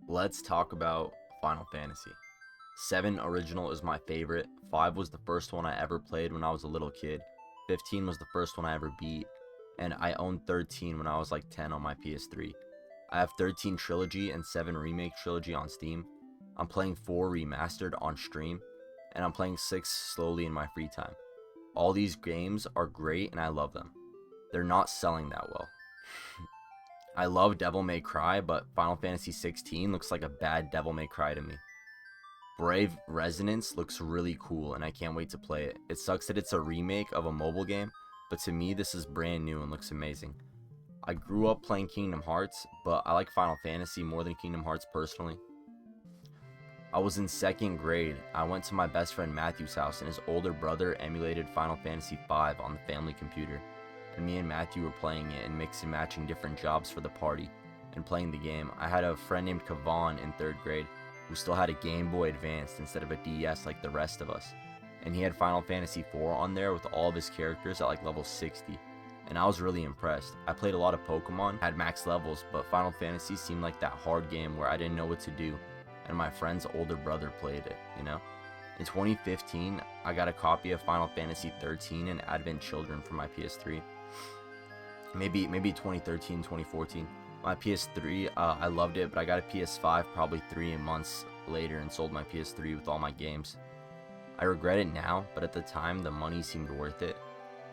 Let's talk about Final Fantasy. 7 original is my favorite. 5 was the first one I ever played when I was a little kid. 15 was the first one I ever beat. And I owned 13 when I was like 10 on my PS3. I have 13 Trilogy and 7 Remake Trilogy on Steam. I'm playing 4 Remastered on stream. And I'm playing 6 slowly in my free time. All these games are great and I love them. They're not selling that well. I love Devil May Cry, but Final Fantasy 16 looks like a bad Devil May Cry to me. Brave Resonance looks really cool and I can't wait to play it. It sucks that it's a remake of a mobile game, but to me this is brand new and looks amazing. I grew up playing Kingdom Hearts, but I like Final Fantasy more than Kingdom Hearts personally. I was in 2nd grade. I went to my best friend Matthew's house and his older brother emulated Final Fantasy V on the family computer. And me and Matthew were playing it and mixing and matching different jobs for the party and playing the game. I had a friend named Kavan in 3rd grade who still had a Game Boy Advance instead of a DS like the rest of us. And he had Final Fantasy IV on there with all of his characters at like level 60. And I was really impressed. I played a lot of Pokemon, had max levels, but Final Fantasy seemed like that hard game where I didn't know what to do. And my friend's older brother played it, you know? In 2015, I got a copy of Final Fantasy 13 and Advent Children for my PS3. Maybe 2013, 2014. My PS3, I loved it, but I got a PS5 probably 3 months later and sold my PS3 with all my games. I regret it now, but at the time the money seemed worth it.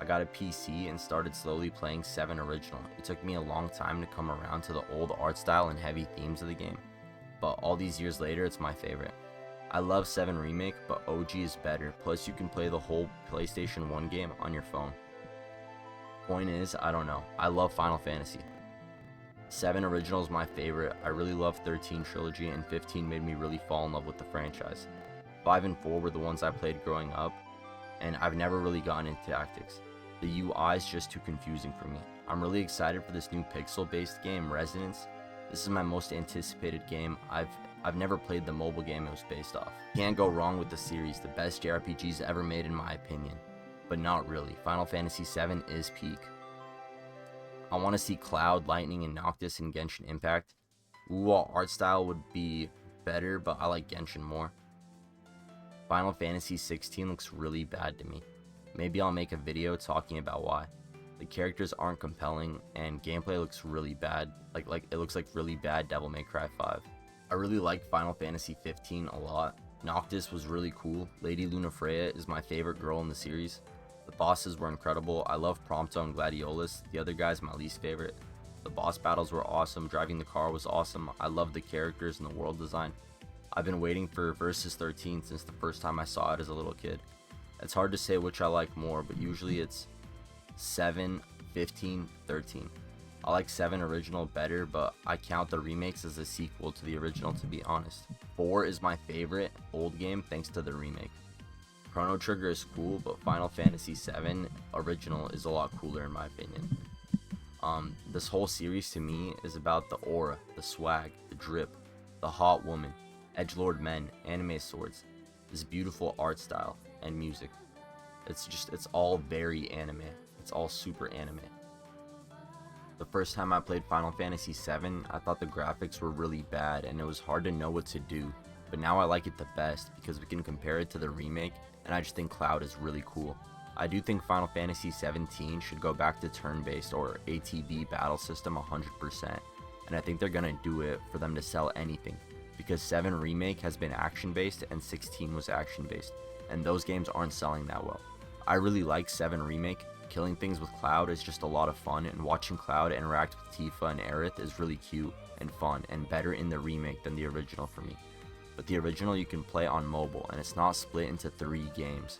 I got a PC and started slowly playing 7 original. It took me a long time to come around to the old art style and heavy themes of the game, but all these years later it's my favorite. I love 7 Remake, but OG is better, plus you can play the whole PlayStation 1 game on your phone. Point is, I don't know. I love Final Fantasy. 7 Original is my favorite. I really love 13 Trilogy, and 15 made me really fall in love with the franchise. 5 and 4 were the ones I played growing up, and I've never really gotten into tactics. The UI is just too confusing for me. I'm really excited for this new pixel-based game, Resonance. This is my most anticipated game. I've never played the mobile game it was based off. Can't go wrong with the series, the best JRPGs ever made in my opinion. But not really. Final Fantasy VII is peak. I want to see Cloud, Lightning, and Noctis in Genshin Impact. Ooh, art style would be better, but I like Genshin more. Final Fantasy 16 looks really bad to me. Maybe I'll make a video talking about why. The characters aren't compelling, and gameplay looks really bad. Like it looks like really bad Devil May Cry 5. I really like Final Fantasy 15 a lot. Noctis was really cool. Lady Lunafreya is my favorite girl in the series. The bosses were incredible. I love Prompto and Gladiolus. The other guy's my least favorite. The boss battles were awesome. Driving the car was awesome. I love the characters and the world design. I've been waiting for Versus 13 since the first time I saw it as a little kid. It's hard to say which I like more, but usually it's 7, 15, 13. I like 7 original better, but I count the remakes as a sequel to the original, to be honest. 4 is my favorite old game thanks to the remake. Chrono Trigger is cool, but Final Fantasy VII original is a lot cooler in my opinion. This whole series to me is about the aura, the swag, the drip, the hot woman, edgelord men, anime swords, this beautiful art style and music. It's all very anime. It's all super anime. The first time I played Final Fantasy VII, I thought the graphics were really bad and it was hard to know what to do. But now I like it the best because we can compare it to the remake, and I just think Cloud is really cool. I do think Final Fantasy 17 should go back to turn-based or ATB battle system 100%, and I think they're gonna do it for them to sell anything, because 7 Remake has been action-based and 16 was action-based, and those games aren't selling that well. I really like 7 Remake. Killing things with Cloud is just a lot of fun, and watching Cloud interact with Tifa and Aerith is really cute and fun, and better in the remake than the original for me. But the original you can play on mobile, and it's not split into 3 games.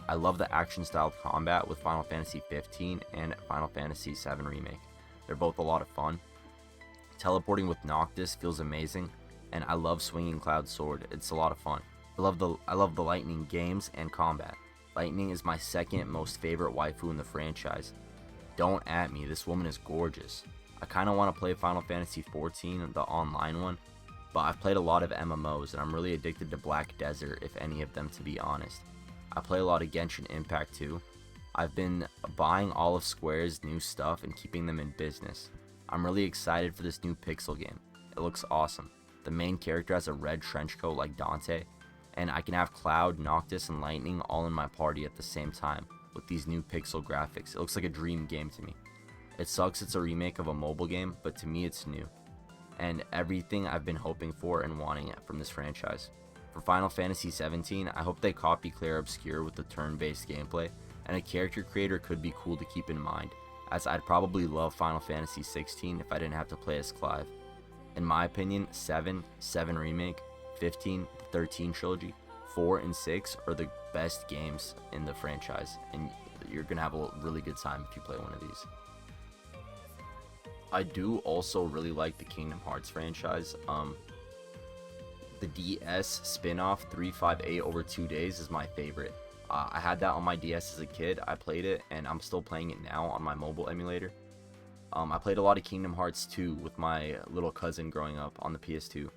I love the action-styled combat with Final Fantasy 15 and Final Fantasy 7 Remake. They're both a lot of fun. Teleporting with Noctis feels amazing, and I love swinging Cloud's sword. It's a lot of fun. I love the Lightning games and combat. Lightning is my second most favorite waifu in the franchise. Don't at me, this woman is gorgeous. I kind of want to play Final Fantasy 14, the online one, but I've played a lot of MMOs and I'm really addicted to Black Desert, if any of them, to be honest. I play a lot of Genshin Impact too. I've been buying all of Square's new stuff and keeping them in business. I'm really excited for this new Pixel game. It looks awesome. The main character has a red trench coat like Dante, and I can have Cloud, Noctis, and Lightning all in my party at the same time with these new pixel graphics. It looks like a dream game to me. It sucks it's a remake of a mobile game, but to me it's new, and everything I've been hoping for and wanting it from this franchise. For Final Fantasy XVII, I hope they copy Clair Obscur with the turn-based gameplay, and a character creator could be cool to keep in mind, as I'd probably love Final Fantasy XVI if I didn't have to play as Clive. In my opinion, 7 Remake, 15, the 13 trilogy, 4 and 6 are the best games in the franchise, and you're gonna have a really good time if you play one of these. I do also really like the Kingdom Hearts franchise. The DS spin-off 358 over 2 days is my favorite. I had that on my DS as a kid. I played it, and I'm still playing it now on my mobile emulator. I played a lot of Kingdom Hearts 2 with my little cousin growing up on the PS2.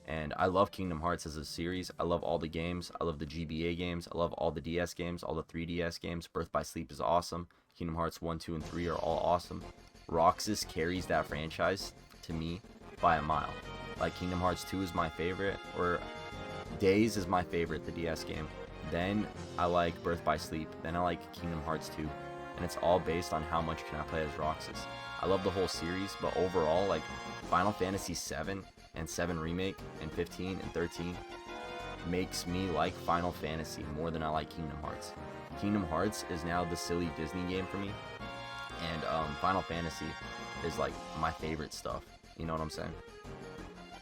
And I love Kingdom Hearts as a series. I love all the games. I love the GBA games. I love all the DS games, all the 3DS games. Birth by Sleep is awesome. Kingdom Hearts 1, 2, and 3 are all awesome. Roxas carries that franchise to me by a mile. Like, Kingdom Hearts 2 is my favorite, or Days is my favorite, the DS game. Then I like Birth by Sleep. Then I like Kingdom Hearts 2. And it's all based on how much can I play as Roxas. I love the whole series, but overall, like, Final Fantasy 7 and 7 Remake and 15 and 13 makes me like Final Fantasy more than I like Kingdom Hearts. Kingdom Hearts is now the silly Disney game for me, and Final Fantasy is like my favorite stuff. You know what I'm saying?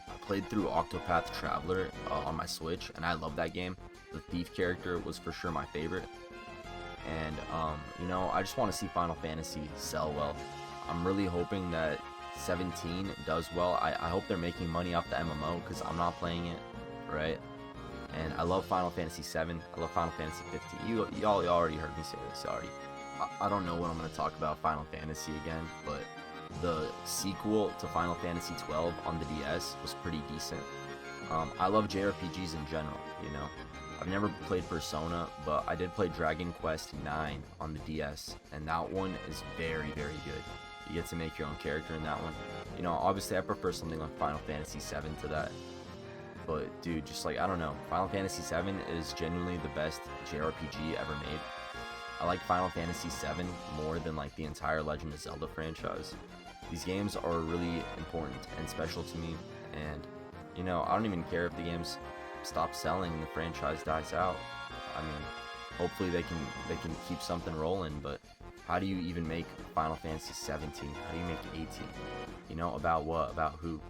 I played through Octopath Traveler on my Switch, and I love that game. The Thief character was for sure my favorite. And you know, I just want to see Final Fantasy sell well. I'm really hoping that 17 does well. I hope they're making money off the MMO, because I'm not playing it, right? And I love Final Fantasy 7. I love Final Fantasy 15. Y'all already heard me say this already. I don't know when I'm going to talk about Final Fantasy again, but the sequel to Final Fantasy 12 on the DS was pretty decent. I love JRPGs in general, you know. I've never played Persona, but I did play Dragon Quest IX on the DS, and that one is very, very good. You get to make your own character in that one. You know, obviously I prefer something like Final Fantasy VII to that. But dude, just like, I don't know, Final Fantasy VII is genuinely the best JRPG ever made. I like Final Fantasy VII more than like the entire Legend of Zelda franchise. These games are really important and special to me, and you know, I don't even care if the games stop selling and the franchise dies out. I mean, hopefully they can keep something rolling, but how do you even make Final Fantasy 17? How do you make 18? You know, about what? About who?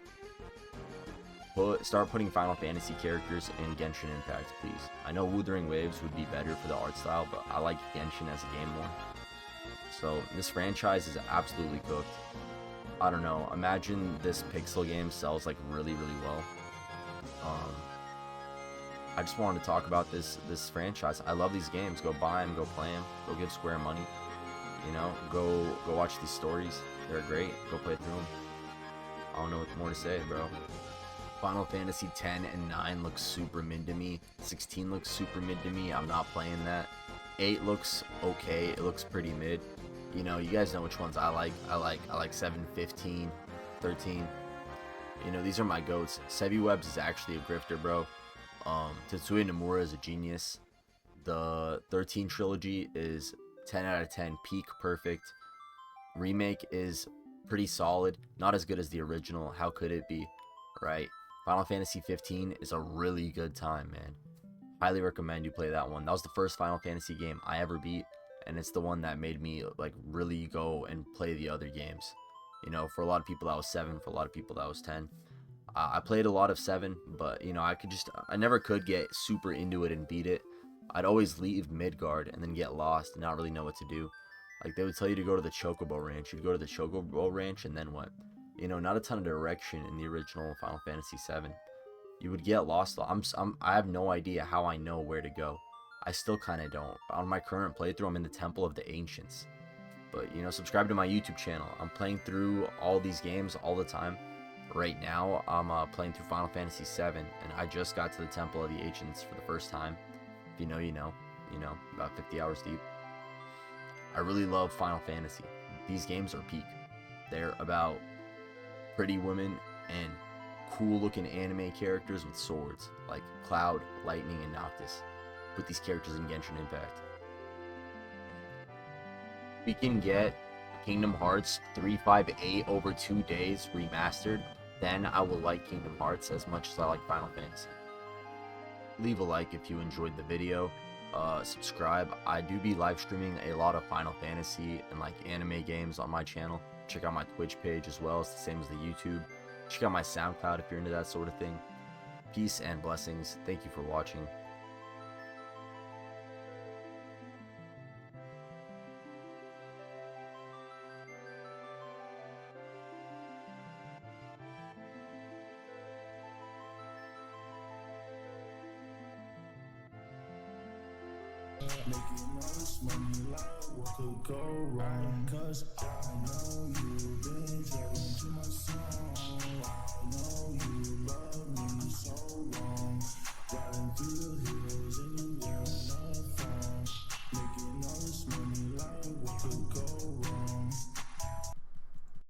Start putting Final Fantasy characters in Genshin Impact, please. I know Wuthering Waves would be better for the art style, but I like Genshin as a game more. So this franchise is absolutely cooked. I don't know. Imagine this pixel game sells like really, really well. I just wanted to talk about this franchise. I love these games. Go buy them. Go play them. Go give Square money. You know, go watch these stories. They're great. Go play through them. I don't know what more to say, bro. Final Fantasy 10 and 9 looks super mid to me. 16 looks super mid to me. I'm not playing that. 8 looks okay. It looks pretty mid. You know, you guys know which ones I like. I like 7, 15, 13. You know, these are my goats. Sebi Webs is actually a grifter, bro. Tetsuya Nomura is a genius. The 13 trilogy is 10 out of 10, peak perfect. Remake is pretty solid, not as good as the original. How could it be, right? Final Fantasy 15 is a really good time, man. Highly recommend you play that one. That was the first Final Fantasy game I ever beat, and it's the one that made me like really go and play the other games. You know, for a lot of people that was 7, for a lot of people that was 10. I played a lot of 7, but you know, I never could get super into it and beat it. I'd always leave Midgard and then get lost and not really know what to do. Like, they would tell you to go to the Chocobo Ranch. You'd go to the Chocobo Ranch, and then what? You know, not a ton of direction in the original Final Fantasy VII. You would get lost. I have no idea how I know where to go. I still kind of don't. On my current playthrough, I'm in the Temple of the Ancients. But, you know, subscribe to my YouTube channel. I'm playing through all these games all the time. Right now, I'm playing through Final Fantasy VII, and I just got to the Temple of the Ancients for the first time. If you know, you know. You know, about 50 hours deep. I really love Final Fantasy. These games are peak. They're about pretty women and cool looking anime characters with swords, like Cloud, Lightning, and Noctis. Put these characters in Genshin Impact. We can get Kingdom Hearts 358 over 2 days remastered, then I will like Kingdom Hearts as much as I like Final Fantasy. Leave a like if you enjoyed the video. Subscribe. I do be live streaming a lot of Final Fantasy and like anime games on my channel. Check out my Twitch page as well. It's the same as the YouTube. Check out my SoundCloud if you're into that sort of thing. Peace and blessings. Thank you for watching. Making all this money, like what could go wrong? Cause I know you've been dragging to my song. I know you love